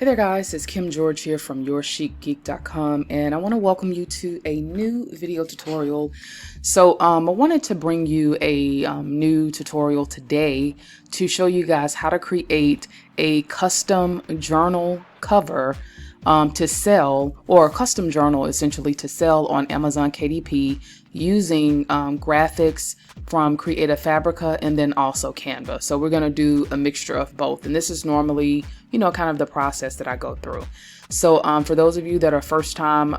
there guys, it's Kim George here from YourChicGeek.com, and I want to welcome you to a new video tutorial. So I wanted to bring you a new tutorial today to show you guys how to create a custom journal cover to sell, or a custom journal essentially to sell on Amazon KDP using graphics from Fabrica and then also Canva. So we're going to do a mixture of both, and this is normally, you know, kind of the process that I go through. So for those of you that are first time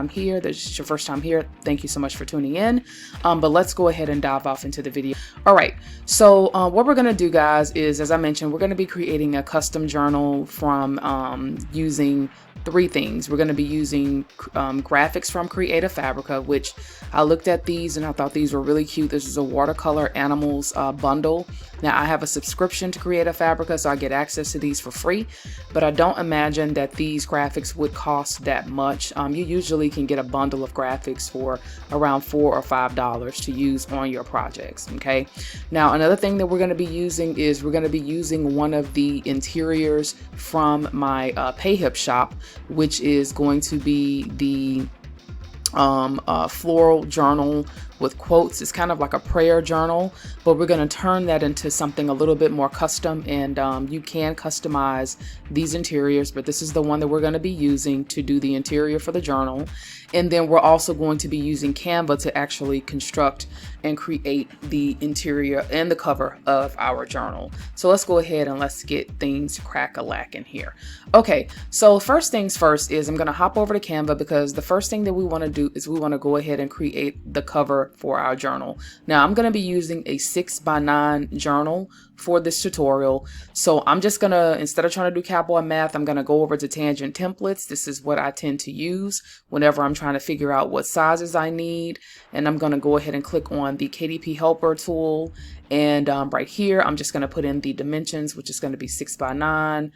here, this is your first time here, thank you so much for tuning in. But let's go ahead and dive off into the video. All right, so what we're going to do, guys, is, as I mentioned, we're going to be creating a custom journal from using three things. We're going to be using graphics from Fabrica, which I looked at these and I thought these were really cute. This is a watercolor animals bundle. Now I have a subscription to Fabrica, so I get access to these for free, but I don't imagine that these graphics would cost that much. You usually can get a bundle of graphics for around $4 or $5 to use on your projects. Okay. Now another thing that we're going to be using is we're going to be using one of the interiors from my PayHip shop, which is going to be the floral journal with quotes. It's kind of like a prayer journal, but we're going to turn that into something a little bit more custom, and you can customize these interiors, but this is the one that we're going to be using to do the interior for the journal. And then we're also going to be using Canva to actually construct and create the interior and the cover of our journal. So let's go ahead and let's get things crack-a-lackin' here. Okay, so first things first is I'm going to hop over to Canva, because the first thing that we want to do is we want to go ahead and create the cover for our journal. Now I'm going to be using a 6x9 journal for this tutorial. So I'm just going to, instead of trying to do Cowboy math, I'm going to go over to Tangent Templates. This is what I tend to use whenever I'm trying to figure out what sizes I need. And I'm going to go ahead and click on the KDP helper tool. And right here, I'm just going to put in the dimensions, which is going to be 6x9.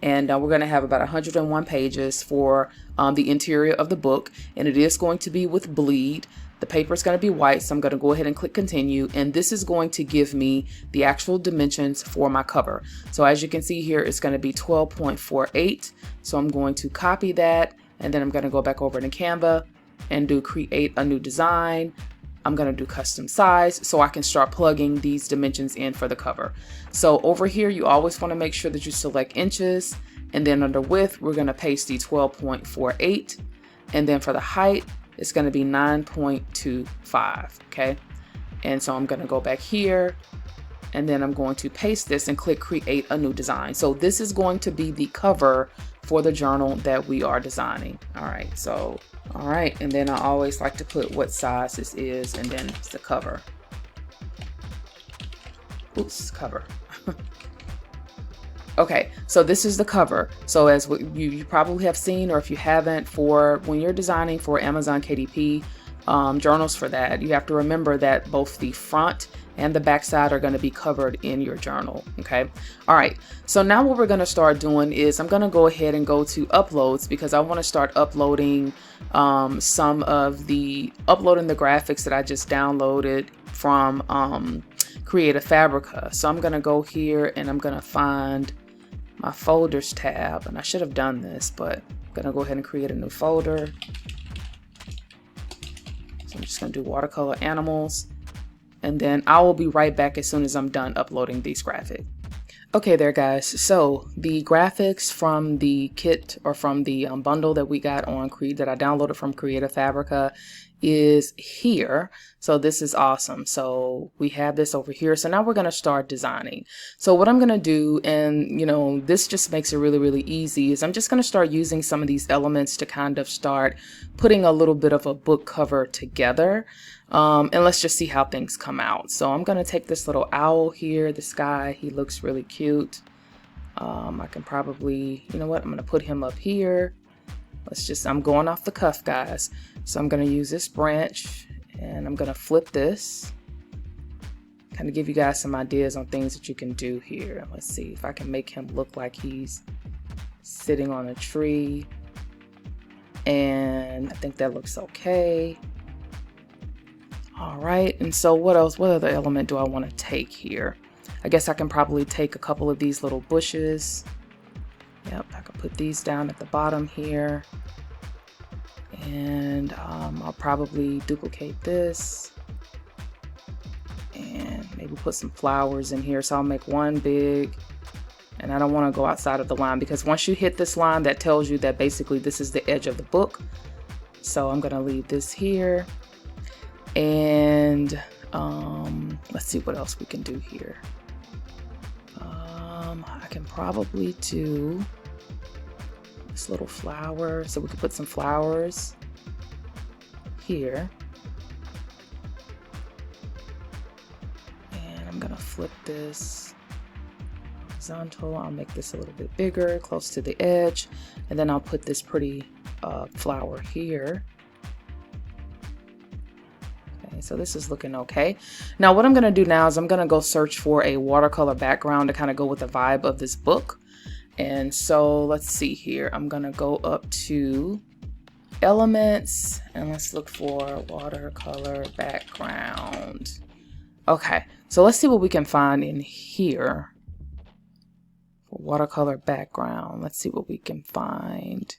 And we're going to have about 101 pages for the interior of the book. And it is going to be with bleed. The paper is going to be white, so I'm going to go ahead and click continue, and this is going to give me the actual dimensions for my cover. So as you can see here, it's going to be 12.48. So I'm going to copy that, and then I'm going to go back over to Canva and do create a new design. I'm going to do custom size so I can start plugging these dimensions in for the cover. So over here, you always want to make sure that you select inches, and then under width, we're going to paste the 12.48, and then for the height, it's going to be 9.25. Okay. And so I'm going to go back here, and then I'm going to paste this and click create a new design. So this is going to be the cover for the journal that we are designing. All right. So, all right. And then I always like to put what size this is, and then it's the cover. Oops, cover. Okay, so this is the cover. So as you probably have seen, or if you haven't, for when you're designing for Amazon KDP journals for that, you have to remember that both the front and the back side are going to be covered in your journal. Okay. All right. So now what we're going to start doing is I'm going to go ahead and go to uploads, because I want to start uploading uploading the graphics that I just downloaded from Fabrica. So I'm going to go here and I'm going to find my folders tab, and I should have done this, but I'm going to go ahead and create a new folder. So I'm just going to do watercolor animals, and then I will be right back as soon as I'm done uploading these graphics. Okay there guys, so the graphics from the kit, or from the bundle that we got on that I downloaded from Fabrica, is here. So this is awesome. So we have this over here. So now we're going to start designing. So what I'm going to do, and you know, this just makes it really, really easy, is I'm just going to start using some of these elements to kind of start putting a little bit of a book cover together. And let's just see how things come out. So I'm going to take this little owl here, this guy, he looks really cute. I can probably, you know what, I'm going to put him up here. I'm going off the cuff, guys. So I'm going to use this branch, and I'm going to flip this, kind of give you guys some ideas on things that you can do here. Let's see if I can make him look like he's sitting on a tree. And I think that looks okay. All right, and so what else? What other element do I want to take here? I guess I can probably take a couple of these little bushes Yep, I can put these down at the bottom here. And I'll probably duplicate this and maybe put some flowers in here. So I'll make one big, and I don't want to go outside of the line, because once you hit this line, that tells you that basically this is the edge of the book. So I'm gonna leave this here. And let's see what else we can do here. I can probably do this little flower, so we can put some flowers here. And I'm gonna flip this horizontal. I'll make this a little bit bigger, close to the edge, and then I'll put this pretty flower here. Okay, so this is looking okay. Now what I'm gonna do now is I'm gonna go search for a watercolor background to kind of go with the vibe of this book. And so let's see here. I'm gonna go up to elements and let's look for watercolor background. Okay, so let's see what we can find in here for watercolor background. Let's see what we can find.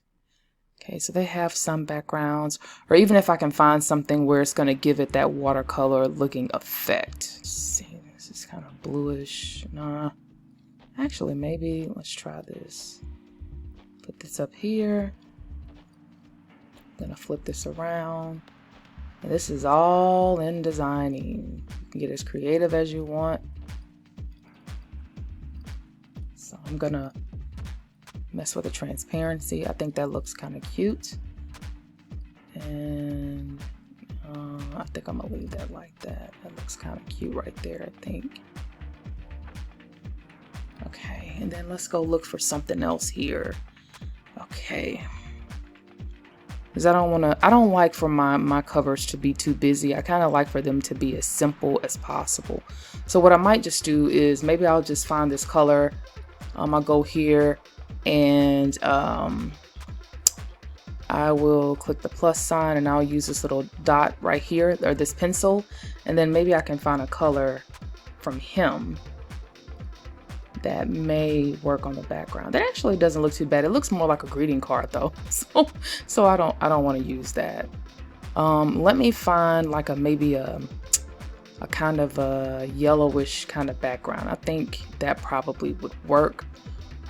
Okay, so they have some backgrounds, or even if I can find something where it's going to give it that watercolor looking effect. Let's see, this is kind of bluish. Nah, actually, maybe let's try this. Put this up here. I'm gonna flip this around. And this is all in designing. You can get as creative as you want. So I'm gonna mess with the transparency. I think that looks kind of cute. And I think I'm gonna leave that like that. That looks kind of cute right there, I think. Okay, and then let's go look for something else here. Okay. Because I don't like for my covers to be too busy. I kind of like for them to be as simple as possible. So what I might just do is maybe I'll just find this color. I'll go here and I will click the plus sign and I'll use this little dot right here, or this pencil, and then maybe I can find a color from him that may work on the background. That actually doesn't look too bad. It looks more like a greeting card though. So I don't want to use that. Let me find like maybe a kind of a yellowish kind of background. I think that probably would work,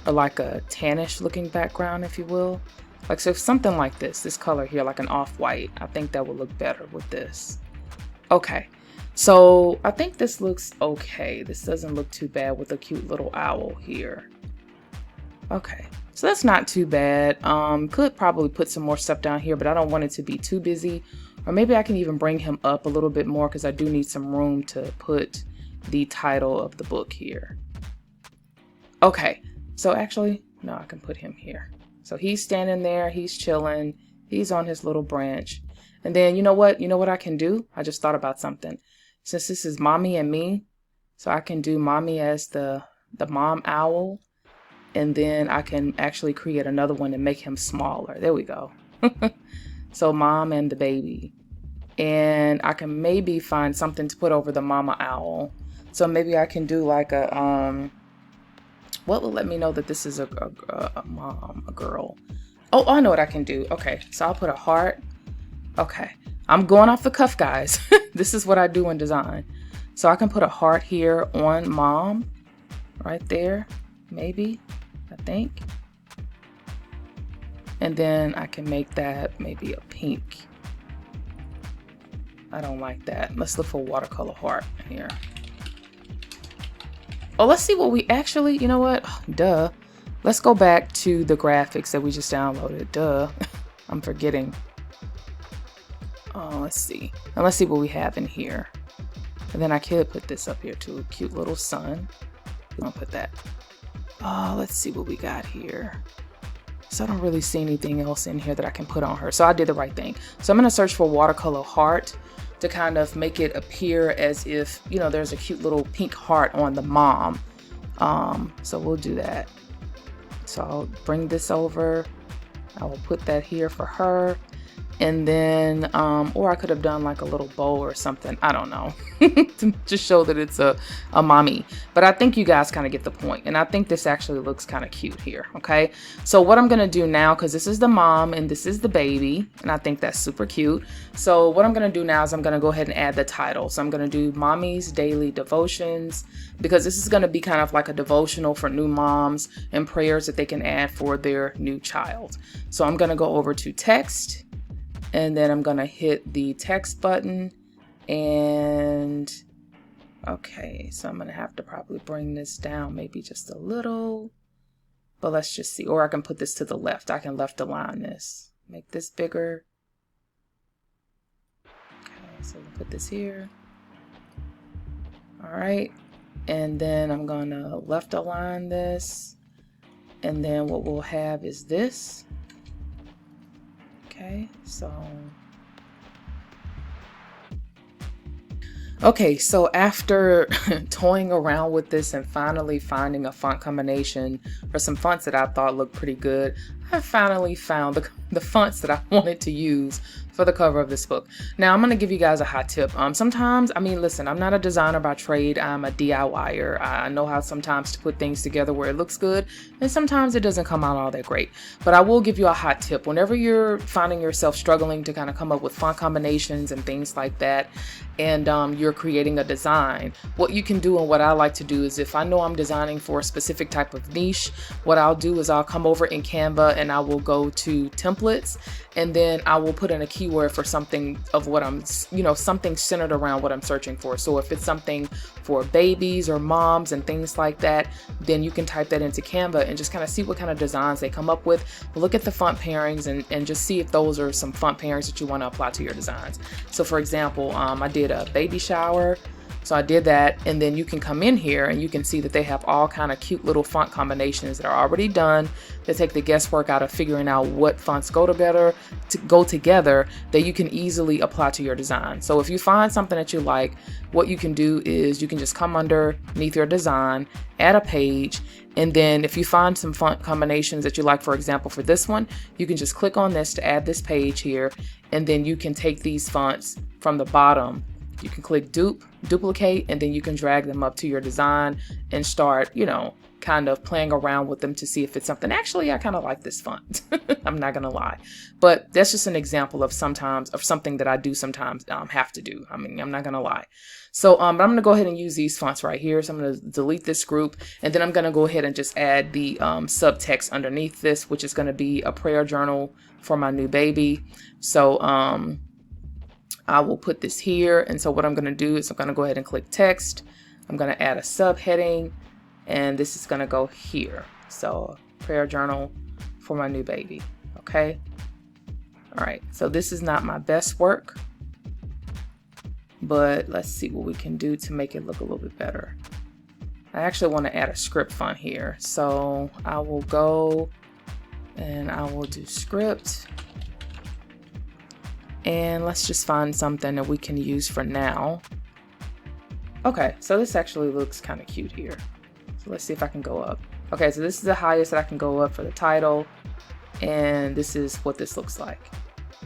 or like a tannish looking background, if you will. Like, so something like this color here, like an off-white, I think that would look better with this. Okay. So I think this looks okay. This doesn't look too bad with a cute little owl here. Okay, so that's not too bad. Could probably put some more stuff down here, but I don't want it to be too busy. Or maybe I can even bring him up a little bit more, because I do need some room to put the title of the book here. Okay, so actually, no, I can put him here. So he's standing there, he's chilling, he's on his little branch. And then you know what I can do? I just thought about something. Since this is mommy and me, so I can do mommy as the mom owl, and then I can actually create another one and make him smaller. There we go. So mom and the baby. And I can maybe find something to put over the mama owl. So maybe I can do like a, what will let me know that this is a mom, a girl? Oh, I know what I can do. Okay, so I'll put a heart. Okay, I'm going off the cuff, guys. This is what I do in design. So I can put a heart here on mom, right there, maybe, I think. And then I can make that maybe a pink. I don't like that. Let's look for watercolor heart here. Oh, let's see what we actually, you know what? Duh. Let's go back to the graphics that we just downloaded. Duh. I'm forgetting. Oh, let's see. And let's see what we have in here. And then I could put this up here too. A cute little sun. I'm gonna put that. Oh, let's see what we got here. So I don't really see anything else in here that I can put on her. So I did the right thing. So I'm gonna search for watercolor heart to kind of make it appear as if, you know, there's a cute little pink heart on the mom. So we'll do that. So I'll bring this over. I will put that here for her. And then, or I could have done like a little bow or something. I don't know, to just show that it's a mommy. But I think you guys kind of get the point. And I think this actually looks kind of cute here. Okay. So what I'm going to do now, because this is the mom and this is the baby, and I think that's super cute. So what I'm going to do now is I'm going to go ahead and add the title. So I'm going to do Mommy's Daily Devotions, because this is going to be kind of like a devotional for new moms and prayers that they can add for their new child. So I'm going to go over to text. And then I'm going to hit the text button and okay, so I'm going to have to probably bring this down maybe just a little, but let's just see. Or I can put this to the left. I can left align this, make this bigger. Okay, so we'll put this here. All right. And then I'm going to left align this. And then what we'll have is this. Okay, so after toying around with this and finally finding a font combination or some fonts that I thought looked pretty good, I finally found the fonts that I wanted to use for the cover of this book. Now I'm going to give you guys a hot tip. Sometimes, I mean, listen, I'm not a designer by trade. I'm a DIYer. I know how sometimes to put things together where it looks good, and sometimes it doesn't come out all that great. But I will give you a hot tip. Whenever you're finding yourself struggling to kind of come up with font combinations and things like that, and you're creating a design, what you can do and what I like to do is if I know I'm designing for a specific type of niche, what I'll do is I'll come over in Canva and I will go to templates, and then I will put in a keyword for something of what I'm, something centered around what I'm searching for. So if it's something for babies or moms and things like that, then you can type that into Canva and just kind of see what kind of designs they come up with. Look at the font pairings and just see if those are some font pairings that you want to apply to your designs. So for example, I did a baby shower. So I did that, and then you can come in here and you can see that they have all kind of cute little font combinations that are already done. They take the guesswork out of figuring out what fonts go together that you can easily apply to your design. So if you find something that you like, what you can do is you can just come underneath your design, add a page, and then if you find some font combinations that you like, for example, for this one, you can just click on this to add this page here, and then you can take these fonts from the bottom. You can click duplicate, and then you can drag them up to your design and start, kind of playing around with them to see if it's something. Actually, I kind of like this font. I'm not going to lie. But that's just an example of something that I do sometimes have to do. I mean, I'm not going to lie. So but I'm going to go ahead and use these fonts right here. So I'm going to delete this group, and then I'm going to go ahead and just add the subtext underneath this, which is going to be a prayer journal for my new baby. So I will put this here. And so what I'm going to do is I'm going to go ahead and click text. I'm going to add a subheading, and this is going to go here. So prayer journal for my new baby. Okay. All right. So this is not my best work, but let's see what we can do to make it look a little bit better. I actually want to add a script font here. So I will go and I will do script. And let's just find something that we can use for now. Okay, so this actually looks kind of cute here. So let's see if I can go up. Okay, so this is the highest that I can go up for the title. And this is what this looks like.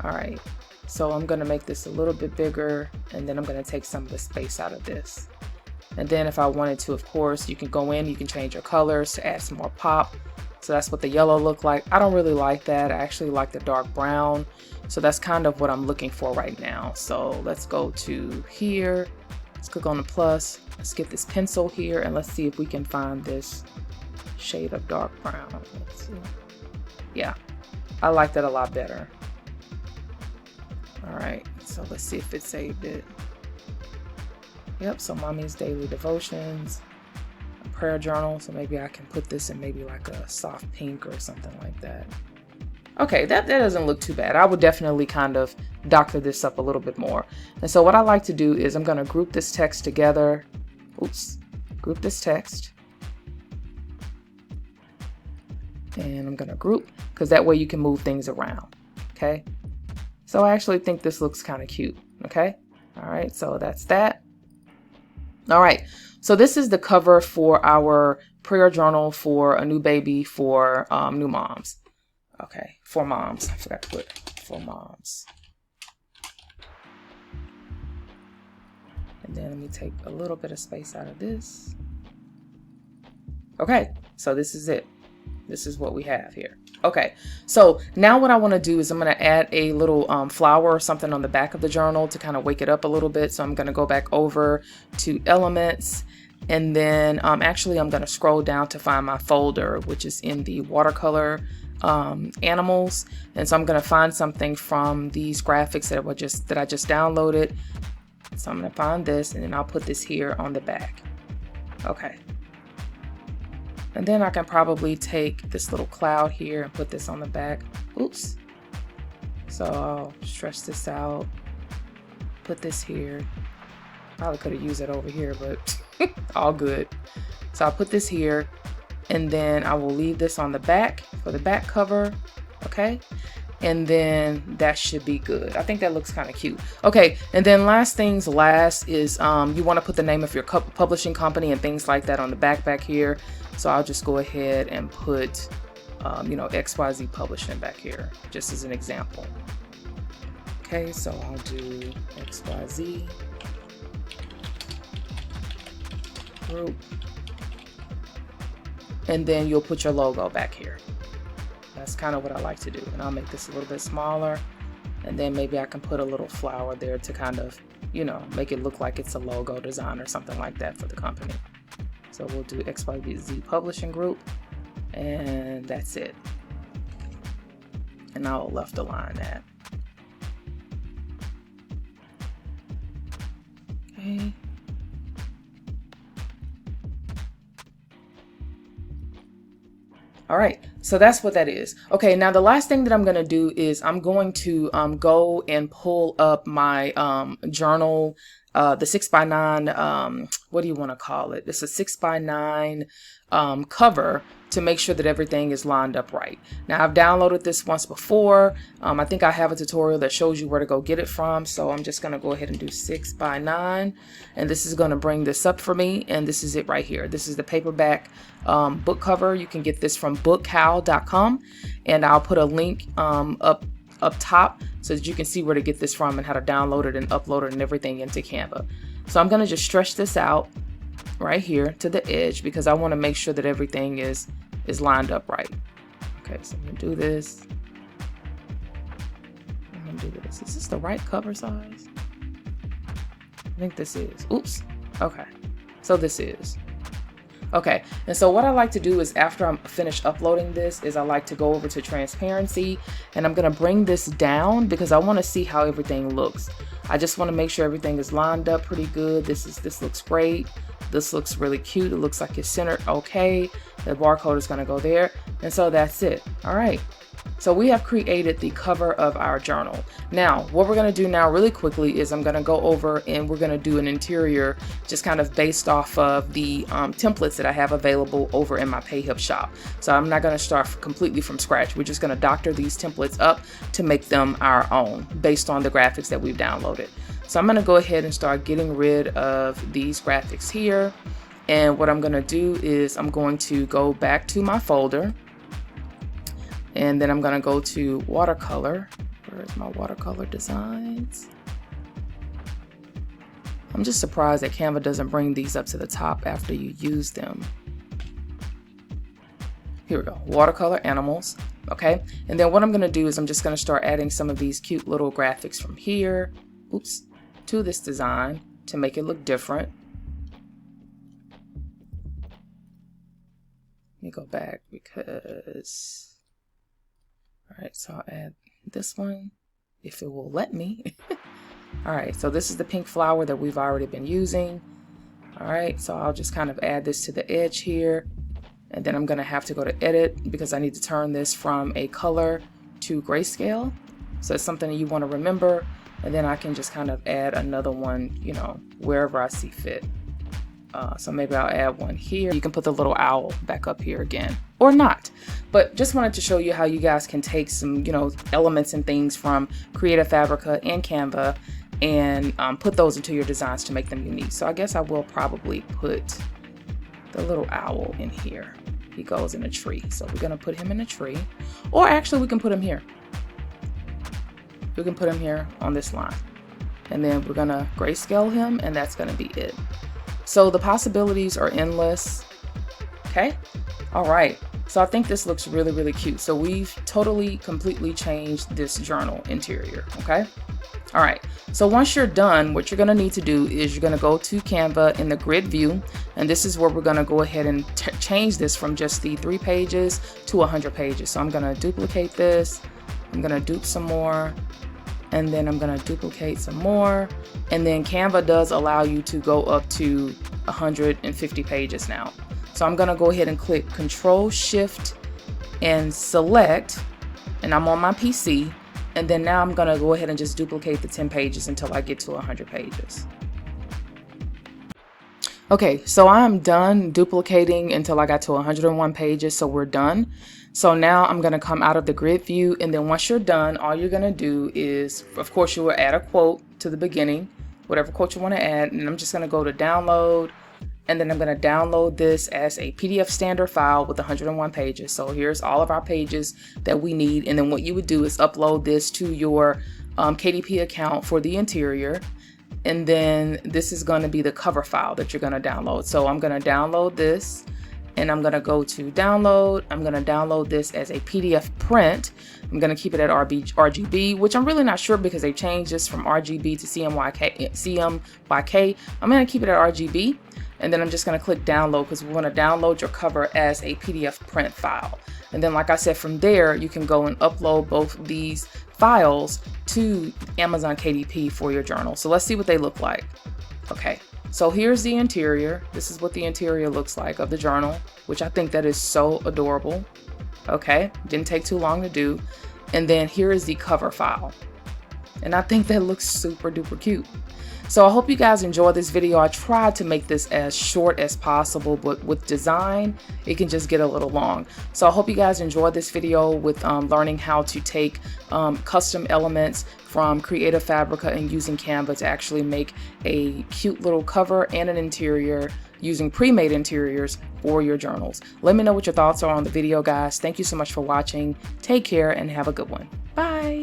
All right, so I'm gonna make this a little bit bigger, and then I'm gonna take some of the space out of this. And then if I wanted to, of course, you can go in, you can change your colors to add some more pop. So that's what the yellow looked like. I don't really like that. I actually like the dark brown. So that's kind of what I'm looking for right now. So let's go to here. Let's click on the plus. Let's get this pencil here, and let's see if we can find this shade of dark brown. Let's see. Yeah, I like that a lot better. All right, so let's see if it saved it. Yep, so Mommy's Daily Devotions, a prayer journal. So maybe I can put this in maybe like a soft pink or something like that. Okay, that doesn't look too bad. I would definitely kind of doctor this up a little bit more. And so what I like to do is I'm going to group this text together. Oops, group this text. And I'm going to group, because that way you can move things around. Okay. So I actually think this looks kind of cute. Okay. All right. So that's that. All right. So this is the cover for our prayer journal for a new baby for new moms. Okay, for moms. I forgot to put for moms. And then let me take a little bit of space out of this. Okay, so this is it. This is what we have here. Okay, so now what I want to do is I'm going to add a little flower or something on the back of the journal to kind of wake it up a little bit. So I'm going to go back over to elements, and then actually I'm going to scroll down to find my folder, which is in the watercolor animals. And so I'm going to find something from these graphics that I just downloaded. So I'm going to find this, and then I'll put this here on the back. Okay. And then I can probably take this little cloud here and put this on the back. Oops. So I'll stretch this out, put this here. Probably could have used it over here, but all good. So I'll put this here, and then I will leave this on the back for the back cover. Okay. And then that should be good. I think that looks kind of cute. Okay, and then last things last is you want to put the name of your publishing company and things like that on the back here. So I'll just go ahead and put, you know, XYZ Publishing back here, just as an example. Okay, so I'll do XYZ Group. And then you'll put your logo back here. That's kind of what I like to do. And I'll make this a little bit smaller. And then maybe I can put a little flower there to kind of, you know, make it look like it's a logo design or something like that for the company. So we'll do XYZ Publishing Group. And that's it. And I'll left align that. Okay. All right, so that's what that is. Okay, now the last thing that I'm gonna do is I'm going to go and pull up my journal, the 6x9, what do you wanna call it? It's a 6x9 cover to make sure that everything is lined up right. Now I've downloaded this once before. I think I have a tutorial that shows you where to go get it from. So I'm just gonna go ahead and do 6x9, and this is gonna bring this up for me. And this is it right here. This is the paperback book cover. You can get this from bookhow.com, and I'll put a link up top so that you can see where to get this from and how to download it and upload it and everything into Canva. So I'm gonna just stretch this out right here to the edge because I want to make sure that everything is lined up right. Okay, so I'm gonna do this. I'm gonna do this. Is this the right cover size? I think this is. Oops. Okay, so this is. Okay, and so what I like to do is after I'm finished uploading this is I like to go over to transparency, and I'm gonna bring this down because I want to see how everything looks. I just want to make sure everything is lined up pretty good. This looks great. This looks really cute. It looks like it's centered okay. The barcode is going to go there. And so that's it. All right. So we have created the cover of our journal. Now, what we're going to do now really quickly is I'm going to go over and we're going to do an interior just kind of based off of the templates that I have available over in my PayHip shop. So I'm not going to start completely from scratch. We're just going to doctor these templates up to make them our own based on the graphics that we've downloaded. So I'm going to go ahead and start getting rid of these graphics here. And what I'm going to do is I'm going to go back to my folder. And then I'm going to go to watercolor. Where's my watercolor designs? I'm just surprised that Canva doesn't bring these up to the top after you use them. Here we go, watercolor animals. Okay, and then what I'm going to do is I'm just going to start adding some of these cute little graphics from here, oops, to this design to make it look different. Let me go back because... All right, so I'll add this one if it will let me. All right, so this is the pink flower that we've already been using. All right, so I'll just kind of add this to the edge here. And then I'm gonna have to go to edit because I need to turn this from a color to grayscale. So it's something that you wanna remember. And then I can just kind of add another one, you know, wherever I see fit. So maybe I'll add one here. You can put the little owl back up here again, or not. But just wanted to show you how you guys can take some, you know, elements and things from Creative Fabrica and Canva and put those into your designs to make them unique. So I guess I will probably put the little owl in here. He goes in a tree. So we're gonna put him in a tree. Or actually we can put him here. We can put him here on this line. and then we're gonna grayscale him, and that's gonna be it. So the possibilities are endless. Okay, all right. So I think this looks really, really cute. So we've totally, completely changed this journal interior, okay? All right, so once you're done, what you're gonna need to do is you're gonna go to Canva in the grid view, and this is where we're gonna go ahead and change this from just the 3 pages to 100 pages. So I'm gonna duplicate this, I'm gonna dupe some more, and then I'm gonna duplicate some more. And then Canva does allow you to go up to 150 pages now. So I'm gonna go ahead and click Control Shift and select, and I'm on my PC. And then now I'm gonna go ahead and just duplicate the 10 pages until I get to 100 pages. Okay, so I'm done duplicating until I got to 101 pages, so we're done. So now I'm gonna come out of the grid view, and then once you're done, all you're gonna do is, of course, you will add a quote to the beginning, whatever quote you wanna add, and I'm just gonna go to download, and then I'm gonna download this as a PDF standard file with 101 pages. So here's all of our pages that we need, and then what you would do is upload this to your KDP account for the interior. And then this is going to be the cover file that you're going to download. So I'm going to download this, and I'm going to go to download. I'm going to download this as a PDF print. I'm going to keep it at RGB, which I'm really not sure because they changed this from RGB to CMYK. I'm going to keep it at RGB, and then I'm just going to click download because we want to download your cover as a PDF print file. And then, like I said, from there, you can go and upload both these files to Amazon KDP for your journal. So let's see what they look like. Okay, so here's the interior. This is what the interior looks like of the journal, which I think that is so adorable. Okay, didn't take too long to do. And then here is the cover file. And I think that looks super duper cute. So I hope you guys enjoyed this video. I tried to make this as short as possible, but with design, it can just get a little long. So I hope you guys enjoyed this video with learning how to take custom elements from Creative Fabrica and using Canva to actually make a cute little cover and an interior using pre-made interiors for your journals. Let me know what your thoughts are on the video, guys. Thank you so much for watching. Take care and have a good one. Bye.